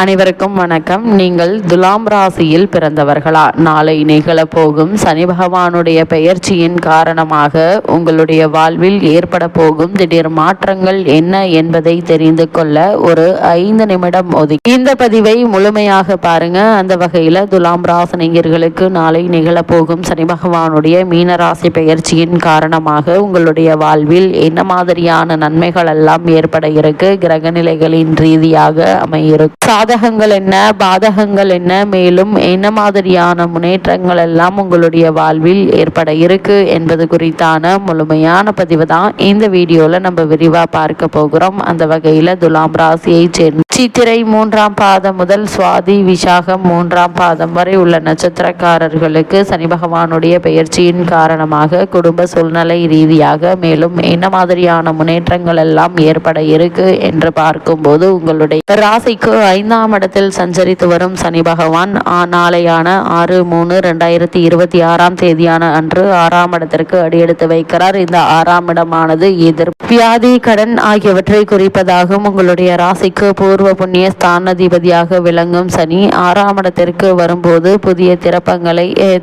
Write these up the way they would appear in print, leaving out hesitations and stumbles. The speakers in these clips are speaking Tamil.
அனைவருக்கும் வணக்கம். நீங்கள் துலாம் ராசியில் பிறந்தவர்களா? நாளை நிகழப்போகும் சனி பகவானுடைய பெயர்ச்சியின் காரணமாக உங்களுடைய வாழ்வில் ஏற்பட போகும் திடீர் மாற்றங்கள் என்ன என்பதை தெரிந்து கொள்ள ஒரு 5 நிமிடம் ஒதுக்கி இந்த பதிவை முழுமையாக பாருங்க. அந்த வகையில் துலாம் ராசினியர்களுக்கு நாளை நிகழப்போகும் சனி பகவானுடைய மீனராசி பெயர்ச்சியின் காரணமாக உங்களுடைய வாழ்வில் என்ன மாதிரியான நன்மைகள் எல்லாம் ஏற்பட இருக்கு, கிரக நிலைகளின் ரீதியாக அமையிருக்கு, சாதகங்கள் என்ன, பாதகங்கள் என்ன, மேலும் என்ன மாதிரியான முன்னேற்றங்கள் எல்லாம் உங்களுடைய வாழ்வில் ஏற்பட இருக்கு என்பது குறித்தான முழுமையான பதிவு தான் இந்த வீடியோல நம்ம விரிவா பார்க்க போகிறோம். அந்த வகையில துலாம் ராசியை சேர்ந்த சித்திரை 3ஆம் பாதம் முதல் சுவாதி விசாகம் 3ஆம் பாதம் வரை உள்ள நட்சத்திரக்காரர்களுக்கு சனி பகவானுடைய பெயர்ச்சியின் காரணமாக குடும்ப சூழ்நிலை ரீதியாக மேலும் என்ன மாதிரியான முன்னேற்றங்கள் எல்லாம் ஏற்பட இருக்கு என்று பார்க்கும்போது உங்களுடைய ராசிக்கு 5ஆம் இடத்தில் சஞ்சரித்து வரும் சனி பகவான் நாளையான 6/3/2026 தேதியான அன்று 6ஆம் இடத்திற்கு அடியெடுத்து வைக்கிறார். இந்த 6ஆம் இடமானது எதிர்ப்பு, வியாதி, கடன் ஆகியவற்றை குறிப்பதாகும். உங்களுடைய ராசிக்கு பூர்வ புண்ணிய ஸ்தானாதிபதியாக விளங்கும் சனி 6ஆம் இடத்திற்கு வரும்போது புதிய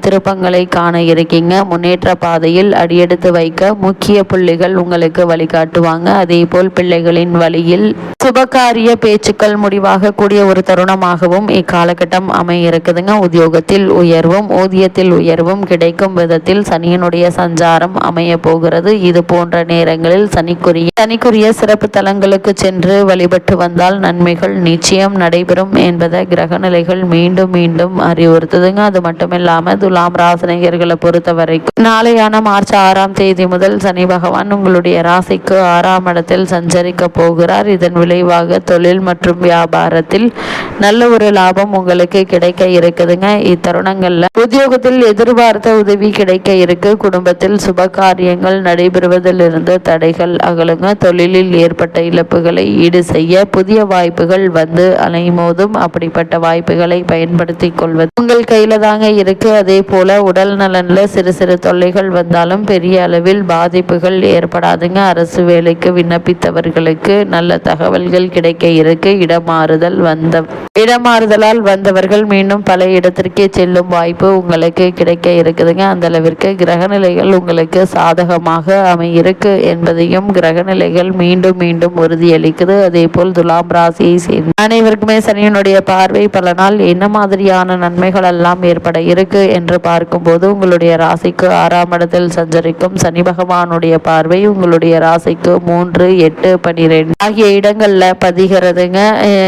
திருப்பங்களை காண இருக்கீங்க. முன்னேற்ற பாதையில் அடியெடுத்து வைக்க முக்கிய புள்ளிகள் உங்களுக்கு வழிகாட்டுவாங்க. அதே போல் பிள்ளைகளின் வழியில் சுபகாரிய பேச்சுக்கள் முடிவாக கூடிய ஒரு தருணமாகவும் இக்காலகட்டம் அமைய இருக்குதுங்க. உத்தியோகத்தில் உயர்வும் ஊதியத்தில் உயர்வும் கிடைக்கும் விதத்தில் சனியினுடைய சஞ்சாரம் அமைய போகிறது. இது போன்ற நேரங்களில் சனிக்குரிய சிறப்பு தலங்களுக்கு சென்று வழிபட்டு வந்தால் நன்மைகள் நிச்சயம் நடைபெறும் என்பதை கிரக நிலைகள் மீண்டும் மீண்டும் அறிவுறுத்துதுங்க. அது மட்டும் இல்லாம துலாம் ராசினியர்களை பொறுத்த வரைக்கும் நாளையான மார்ச் 6ஆம் தேதி முதல் சனி பகவான் உங்களுடைய ராசிக்கு 6ஆம் இடத்தில் சஞ்சரிக்க போகிறார். இதன் விளைவாக தொழில் மற்றும் வியாபாரத்தில் நல்ல ஒரு லாபம் உங்களுக்கு கிடைக்க இருக்குதுங்க. இத்தருணங்கள்ல உத்தியோகத்தில் எதிர்பார்த்த உதவி கிடைக்க இருக்கு. குடும்பத்தில் சுப காரியங்கள் நடைபெறுவதிலிருந்து தடைகள் அகலுங்க. தொழிலில் ஏற்பட்ட இழப்புகளை ஈடு செய்ய புதிய வாய்ப்புகள் வந்து அலைமோதும். அப்படிப்பட்ட வாய்ப்புகளை பயன்படுத்தி கொள்வது உங்கள் கையில தாங்க இருக்கு. அதே போல உடல் நலன்ல சிறு சிறு தொல்லைகள் வந்தாலும் பெரிய அளவில் பாதிப்புகள் ஏற்படாதுங்க. அரசு வேலைக்கு விண்ணப்பித்தவர்களுக்கு நல்ல தகவல்கள் கிடைக்க இருக்கு. இடமாறுதலால் வந்தவர்கள் மீண்டும் பல இடத்திற்கே செல்லும் வாய்ப்பு உங்களுக்கு கிடைக்க இருக்குதுங்க. அந்த அளவிற்கு கிரகநிலைகள் உங்களுக்கு சாதகமாக அமையிருக்கு என்பதையும் கிரகநிலைகள் மீண்டும் மீண்டும் உறுதியளிக்குது. அதே போல் துலாம் ராசியை சேர்ந்த அனைவருக்குமே சனியினுடைய பார்வை பலனால் என்ன மாதிரியான நன்மைகள் எல்லாம் ஏற்பட இருக்கு என்று பார்க்கும்போது உங்களுடைய ராசிக்கு 6ஆம் இடத்தில் சஞ்சரிக்கும் சனி பகவானுடைய பார்வை உங்களுடைய ராசிக்கு 3, 8, 12 ஆகிய இடங்கள்ல பதிகிறதுங்க.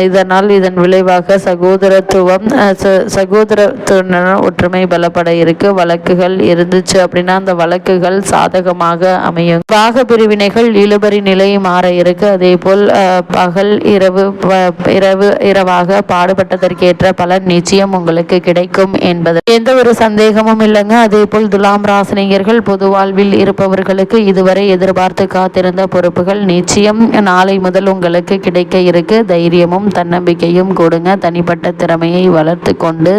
இதன் விளைவாக சகோதரத்துவ ஒற்றுமை பலப்பட இருக்கு. வழக்குகள் இருந்துச்சு அப்படின்னா அந்த வழக்குகள் சாதகமாக அமையும். பாக பிரிவினைகள் இழுபறி நிலை மாற இருக்கு. அதே போல் பகல் இரவாக பாடுபட்டதற்கேற்ற பலன் நிச்சயம் உங்களுக்கு கிடைக்கும் என்பது எந்த ஒரு சந்தேகமும் இல்லைங்க. அதே போல் துலாம் ராசினியர்கள் பொது வாழ்வில் இருப்பவர்களுக்கு இதுவரை எதிர்பார்த்து காத்திருந்த பொறுப்புகள் நிச்சயம் நாளை முதல் உங்களுக்கு கிடைக்க இருக்கு. தைரியமும் தன்னம்பிக்கையும் கொடுங்க. தனிப்பட்ட திறமையை வளர்த்து கொண்டு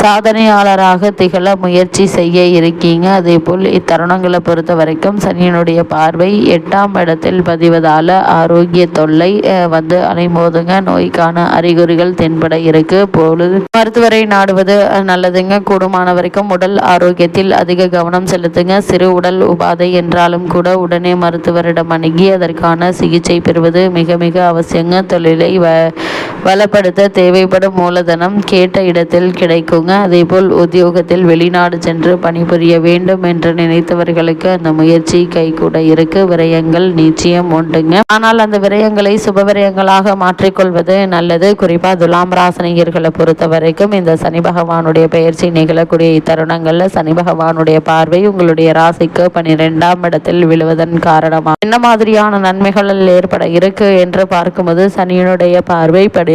சாதனையாளராக திகழ முயற்சி செய்ய இருக்கீங்க. அதே போல் இத்தருணங்களை பொறுத்த வரைக்கும் சனியினுடைய பார்வை 8ஆம் இடத்தில் பதிவதால ஆரோக்கிய தொல்லை வந்து அலைமோதுங்க. நோய்க்கான அறிகுறிகள் தென்பட இருக்கு. பொழுது மருத்துவரை நாடுவது நல்லதுங்க. கூடுமான வரைக்கும் உடல் ஆரோக்கியத்தில் அதிக கவனம் செலுத்துங்க. சிறு உடல் உபாதை என்றாலும் கூட உடனே மருத்துவரிடம் அணுகி அதற்கான சிகிச்சை பெறுவது மிக மிக அவசியங்க. தொழிலை வளப்படுத்த தேவைப்படும் மூலதனம் கேட்ட இடத்தில் கிடைக்குங்க. அதே போல் உத்தியோகத்தில் வெளிநாடு சென்று பணிபுரிய வேண்டும் என்று நினைத்தவர்களுக்கு அந்த முயற்சி கைகூட இருக்கு. விரயங்கள் நிச்சயம் உண்டுங்க. ஆனால் அந்த விரயங்களை சுப விரயங்களாக மாற்றிக்கொள்வது நல்லது. குறிப்பா துலாம் ராசினியர்களை பொறுத்த வரைக்கும் இந்த சனி பகவானுடைய பெயர்ச்சி நிகழக்கூடிய இத்தருணங்கள்ல சனி பகவானுடைய பார்வை உங்களுடைய ராசிக்கு 12ஆம் இடத்தில் விழுவதன் காரணமாக என்ன மாதிரியான நன்மைகள் ஏற்பட இருக்கு என்று பார்க்கும்போது சனியினுடைய பார்வை 12ஆம்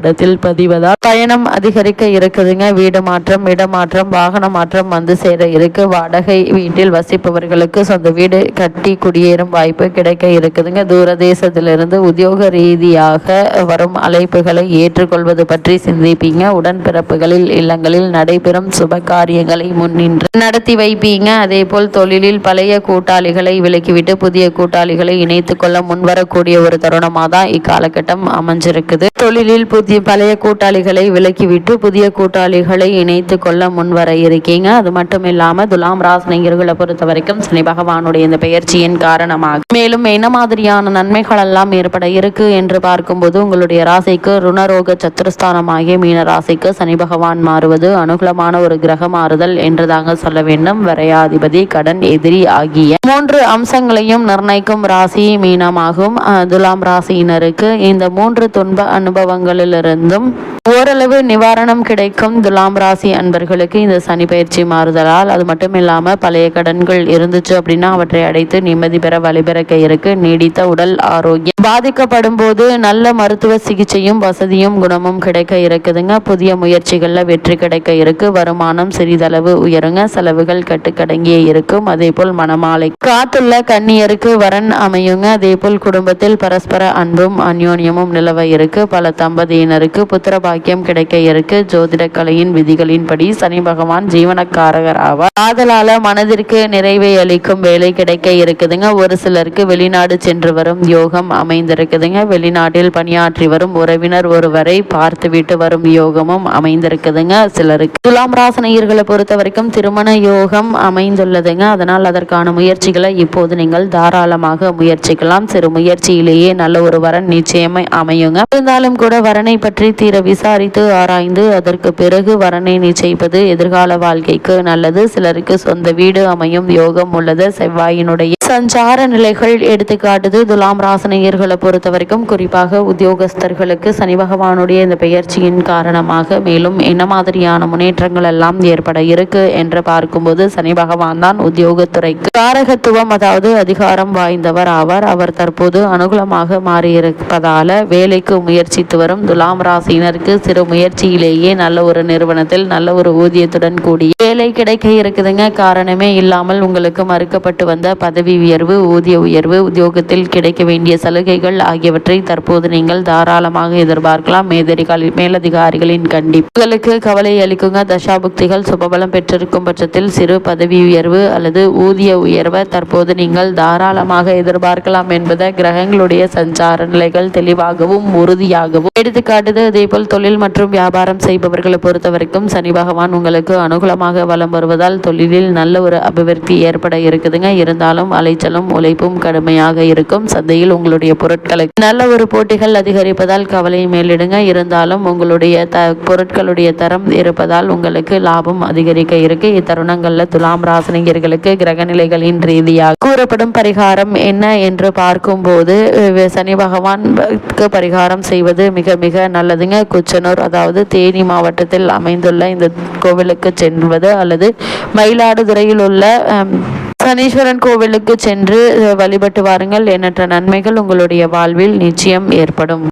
இடத்தில் பதிவதால் பயணம் அதிகரிக்க இருக்குதுங்க. வீடு மாற்றம், இடமாற்றம், வாகன மாற்றம் வந்து சேர இருக்கு. வாடகை வீட்டில் வசிப்பவர்களுக்கு சொந்த வீடு கட்டி குடியேறும் வாய்ப்பு கிடைக்க இருக்குதுங்க. தூரதேசத்திலிருந்து உத்தியோக ரீதியாக வரும் அழைப்புகளை ஏற்றுக்கொள்வது பற்றி சிந்திப்பீங்க. உடன்பிறப்புகளில் இல்லங்களில் நடைபெறும் சுப காரியங்களை முன்னின்று நடத்தி வைப்பீங்க. அதே போல் தொழிலில் பழைய கூட்டாளிகளை விலக்கிவிட்டு புதிய கூட்டாளிகளை இணைத்துக் கொள்ள முன்வரக்கூடிய ஒரு தருணமாக தான் இக்காலகட்டம் அமைஞ்சிருக்கு. இருக்குது. தொழிலில் பழைய கூட்டாளிகளை விலக்கிவிட்டு புதிய கூட்டாளிகளை இணைத்து கொள்ள முன்வர இருக்கீங்க. அது மட்டும் இல்லாம துலாம் ராசினியர்களை பொறுத்த வரைக்கும் சனி பகவானுடைய இந்த பெயர்ச்சியின் காரணமாக மேலும் என்ன மாதிரியான நன்மைகள் எல்லாம் ஏற்பட இருக்கு என்று பார்க்கும்போது உங்களுடைய ராசிக்கு ருணரோக சத்துருஸ்தானமாகிய மீன ராசிக்கு சனி பகவான் மாறுவது அனுகூலமான ஒரு கிரக மாறுதல் என்றுதாங்க சொல்ல வேண்டும். விரையாதிபதி, கடன், எதிரி ஆகிய 3 அம்சங்களையும் நிர்ணயிக்கும் ராசி மீனமாகும். துலாம் ராசியினருக்கு இந்த 3 துன்ப அனுபவங்களிலிருந்தும் ஓரளவு நிவாரணம் கிடைக்கும். துலாம் ராசி அன்பர்களுக்கு இந்த சனி பயிற்சி மாறுதலால் அது மட்டும் இல்லாம பழைய கடன்கள் இருந்துச்சு அப்படின்னா அவற்றை அடைத்து நிம்மதி பெற வழிபிறக்க இருக்கு. நீடித்த உடல் ஆரோக்கியம் பாதிக்கப்படும் போது நல்ல மருத்துவ சிகிச்சையும் வசதியும் குணமும் கிடைக்க இருக்குதுங்க. புதிய முயற்சிகள்ல வெற்றி கிடைக்க இருக்கு. வருமானம் சிறிதளவு உயருங்க. செலவுகள் கட்டுக்கடங்கியே இருக்கும். அதே போல் மனமாலை காத்துள்ள கன்னியருக்கு வரன் அமையுங்க. அதே போல் குடும்பத்தில் பரஸ்பர அன்பும் அந்யோன்யமும் நிலவ இருக்கு. பல தம்பதியினருக்கு புத்திர பாக்கியம் கிடைக்க இருக்கு. ஜோதிட கலையின் விதிகளின்படி சனி பகவான் ஜீவனக்காரகர் ஆவார். ஆதலால மனதிற்கு நிறைவை அளிக்கும் வேலை கிடைக்க இருக்குதுங்க. ஒரு சிலருக்கு வெளிநாடு சென்று வரும் யோகம் அமைந்திருக்குதுங்க. வெளிநாட்டில் பணியாற்றி வரும் உறவினர் ஒருவரை பார்த்துவிட்டு வரும் யோகமும் அமைந்திருக்குதுங்க. சிலருக்கு துலாம் ராசினியர்களை பொறுத்த வரைக்கும் திருமண யோகம் அமைந்துள்ளதுங்க. அதனால் அதற்கான முயற்சிகளை இப்போது நீங்கள் தாராளமாக முயற்சிக்கலாம். சிறு முயற்சியிலேயே நல்ல ஒரு வரன் நிச்சயமே அமையுங்க. இருந்தாலும் கூட வரனை பற்றி தீர விசாரித்து ஆராய்ந்து அதற்கு பிறகு வரனை நிச்சயிப்பது எதிர்கால வாழ்க்கைக்கு நல்லது. சிலருக்கு சொந்த வீடு அமையும் யோகம் உள்ளது. செவ்வாயினுடைய சஞ்சார நிலைகள் எடுத்துக்காட்டுது. துலாம் ராசினியர்களை பொறுத்த வரைக்கும் குறிப்பாக உத்தியோகஸ்தர்களுக்கு சனி பகவானுடைய இந்த பெயர்ச்சியின் காரணமாக மேலும் என்ன மாதிரியான முன்னேற்றங்கள் எல்லாம் ஏற்பட இருக்கு என்று பார்க்கும்போது சனி பகவான் தான் உத்தியோகத்துறைக்கு காரகத்துவம் அதாவது அதிகாரம் வாய்ந்தவர் ஆவார். அவர் தற்போது அனுகூலமாக மாறியிருப்பதால வேலைக்கு முயற்சித்து வரும் துலாம் ராசியினருக்கு சிறு முயற்சியிலேயே நல்ல ஒரு நிறுவனத்தில் நல்ல ஒரு ஊதியத்துடன் கூடிய வேலை கிடைக்க இருக்குதுங்க. காரணமே இல்லாமல் உங்களுக்கு மறுக்கப்பட்டு வந்த பதவி உயர்வு, ஊதிய உயர்வு, உத்தியோகத்தில் கிடைக்க வேண்டிய சலுகைகள் ஆகியவற்றை தற்போது நீங்கள் தாராளமாக எதிர்பார்க்கலாம். மேலதிகாரிகளின் கண்டிப்பு உங்களுக்கு கவலை அளிக்குங்க. தசாபுக்திகள் சுபபலம் பெற்றிருக்கும் பட்சத்தில் சிறு பதவி உயர்வு அல்லது ஊதிய உயர்வை தற்போது நீங்கள் தாராளமாக எதிர்பார்க்கலாம் என்பதை கிரகங்களுடைய சஞ்சார நிலைகள் தெளிவாகவும் உறுதியாகவும் எடுத்துக்காட்டுது. அதேபோல் தொழில் மற்றும் வியாபாரம் செய்பவர்களை பொறுத்த வரைக்கும் சனி பகவான் உங்களுக்கு அனுகூலமாக வலம் வருவதால் தொழிலில் நல்ல ஒரு அபிவிருத்தி ஏற்பட இருக்குதுங்க. இருந்தாலும் அலைச்சலும் உழைப்பும் கடுமையாக இருக்கும். சந்தையில் உங்களுடைய பொருட்களுக்கு நல்ல ஒரு போட்டிகள் அதிகரிப்பதால் கவலை மேலிடுங்க. இருந்தாலும் உங்களுடைய பொருட்களுடைய தரம் இருப்பதால் உங்களுக்கு லாபம் அதிகரிக்க இருக்கு. இத்தருணங்கள்ல துலாம் ராசினியர்களுக்கு கிரகநிலைகளின் ரீதியாக கூறப்படும் பரிகாரம் என்ன என்று பார்க்கும்போது சனி பகவானுக்கு பரிகாரம் செய்வது மிக மிக நல்லதுங்க. குச்சனூர் அதாவது தேனி மாவட்டத்தில் அமைந்துள்ள இந்த கோவிலுக்கு செல்வது அல்லது மயிலாடுதுறையில் உள்ள சனீஸ்வரன் கோவிலுக்கு சென்று வழிபட்டு வாருங்கள். எண்ணற்ற நன்மைகள் உங்களுடைய வாழ்வில் நிச்சயம் ஏற்படும்.